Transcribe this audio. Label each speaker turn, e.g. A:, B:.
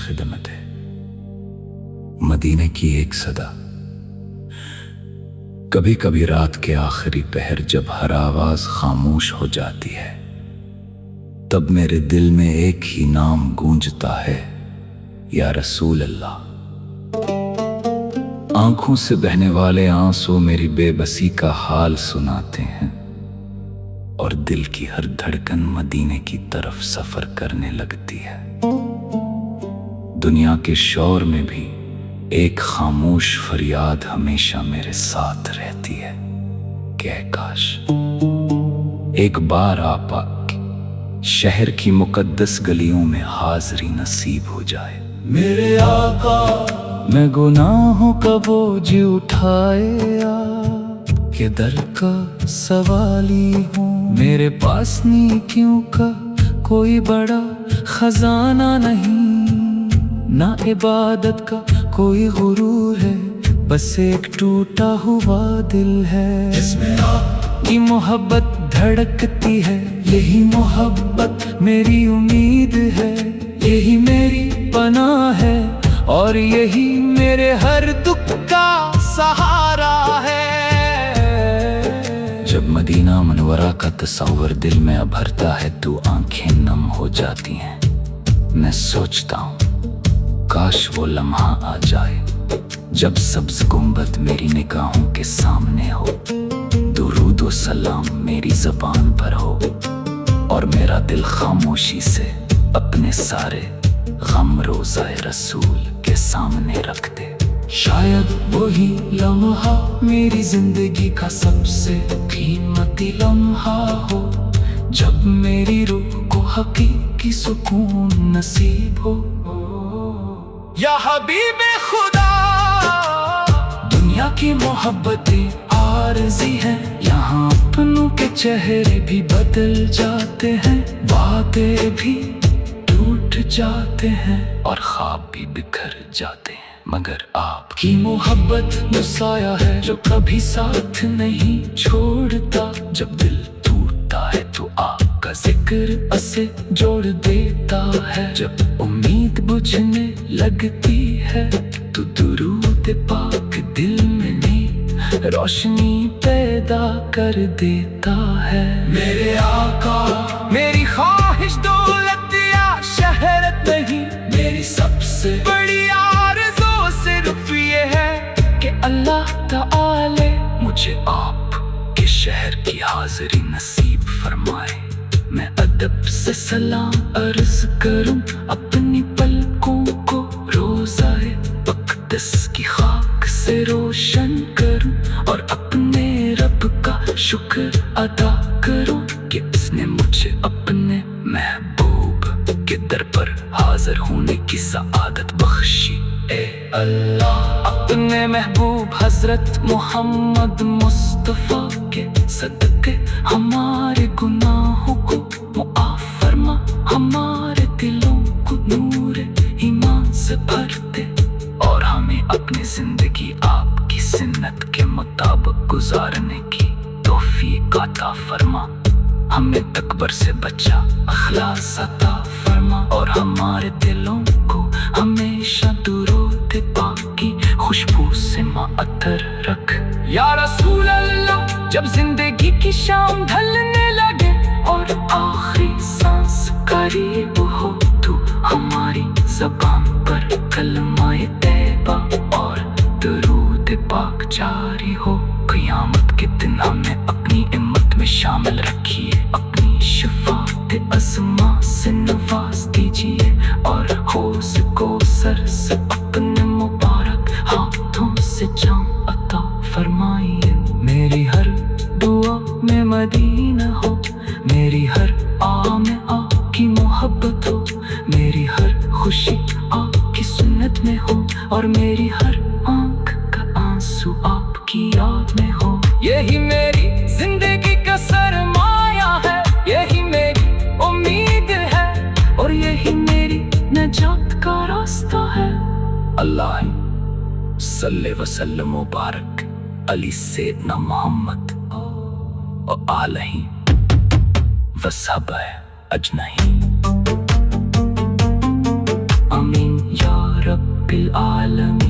A: خدمت ہے۔ مدینے کی ایک صدا، کبھی کبھی رات کے آخری پہر جب ہر آواز خاموش ہو جاتی ہے، تب میرے دل میں ایک ہی نام گونجتا ہے، یا رسول اللہ۔ آنکھوں سے بہنے والے آنسو میری بے بسی کا حال سناتے ہیں، اور دل کی ہر دھڑکن مدینے کی طرف سفر کرنے لگتی ہے۔ دنیا کے شور میں بھی ایک خاموش فریاد ہمیشہ میرے ساتھ رہتی ہے کہ اے کاش ایک بار آپ شہر کی مقدس گلیوں میں حاضری نصیب ہو جائے۔ میرے آقا، میں گناہوں کا بوجھ اٹھائے کہ در کا سوالی ہوں، میرے پاس نیکیوں کا کوئی بڑا خزانہ نہیں، نہ عبادت کا کوئی غرور ہے، بس ایک ٹوٹا ہوا دل ہے جس میں آپ کی محبت دھڑکتی ہے۔ یہی محبت میری امید ہے، یہی میری پناہ ہے، اور یہی میرے ہر دکھ کا سہارا ہے۔ جب مدینہ منورہ کا تصور دل میں ابھرتا ہے تو آنکھیں نم ہو جاتی ہیں۔ میں سوچتا ہوں کاش وہ لمحہ آ جائے جب سبز گنبد میری نگاہوں کے سامنے ہو، درود و سلام میری زبان پر ہو، اور میرا دل خاموشی سے اپنے سارے غم روزہ رسول کے سامنے رکھ دے۔ شاید وہی لمحہ میری زندگی کا سب سے قیمتی لمحہ ہو، جب میری روح کو حقیقی سکون نصیب ہو۔ یا حبیب خدا، دنیا کی محبتیں عارضی ہیں، یہاں اپنوں کے چہرے بھی بدل جاتے ہیں، وعدے بھی ٹوٹ جاتے ہیں، اور خواب بھی بکھر جاتے ہیں، مگر آپ کی محبت وہ سایہ ہے جو کبھی ساتھ نہیں چھوڑتا۔ جب دل ٹوٹتا ہے تو آپ کا ذکر اسے جوڑ دیتا ہے، جب امید بجھنے لگتی ہے تو درود پاک دل میں نئی روشنی پیدا کر دیتا ہے۔ میرے آقا، میری خواہش دولت یا شہرت نہیں، میری سب سے بڑی آرزو صرف یہ ہے کہ اللہ تعالی مجھے آپ کے شہر کی حاضری نصیب فرمائے۔ میں ادب سے سلام عرض کروں، اپنی پلکوں کو روضہ اقدس کی خاک سے روشن کروں، اور اپنے رب کا شکر ادا کروں کہ اس نے مجھے اپنے محبوب کے در پر حاضر ہونے کی سعادت بخشی۔ اے اللہ، اپنے محبوب حضرت محمد مصطفیٰ کے صدقے ہمارے گناہوں کو معاف فرما، ہمارے دلوں کو نور ایمان سے بھر دے، اور ہمیں اپنی زندگی آپ کی سنت کے مطابق گزارنے کی توفیق عطا فرما۔ ہمیں تکبر سے بچا، اخلاص عطا فرما، اور ہمارے دلوں کو ہمیشہ درود پاک کی خوشبو سے معطر رکھ۔ یا رسول اللہ، جب زندگی کی شام ڈھلنے لگے اور آخری سانس قریب ہو تو ہماری زبان پر کلمہ طیبہ اور درود پاک جاری ہو۔ قیامت کے دن ہمیں اپنی امت میں شامل رکھیے، اپنی شفاعت عظمیٰ سے نواز دیجیے، اور حوض کوثر سے اپنے مبارک ہاتھوں سے جام عطا فرمائیے۔ میری ہر دعا میں مدینہ ہو، میری ہر آ میں آپ کی محبت ہو، میری ہر خوشی آپ کی سنت میں ہو، اور میری ہر آنکھ کا آنسو آپ کی یاد میں ہو۔ یہی میری زندگی کا سرمایہ ہے، یہی میری امید ہے، اور یہی میری نجات کا راستہ ہے۔ اللہ صلی وسلم و بارک علی سیدنا محمد و آلہ و صحبہ اجمعین، آمین۔ العالمین.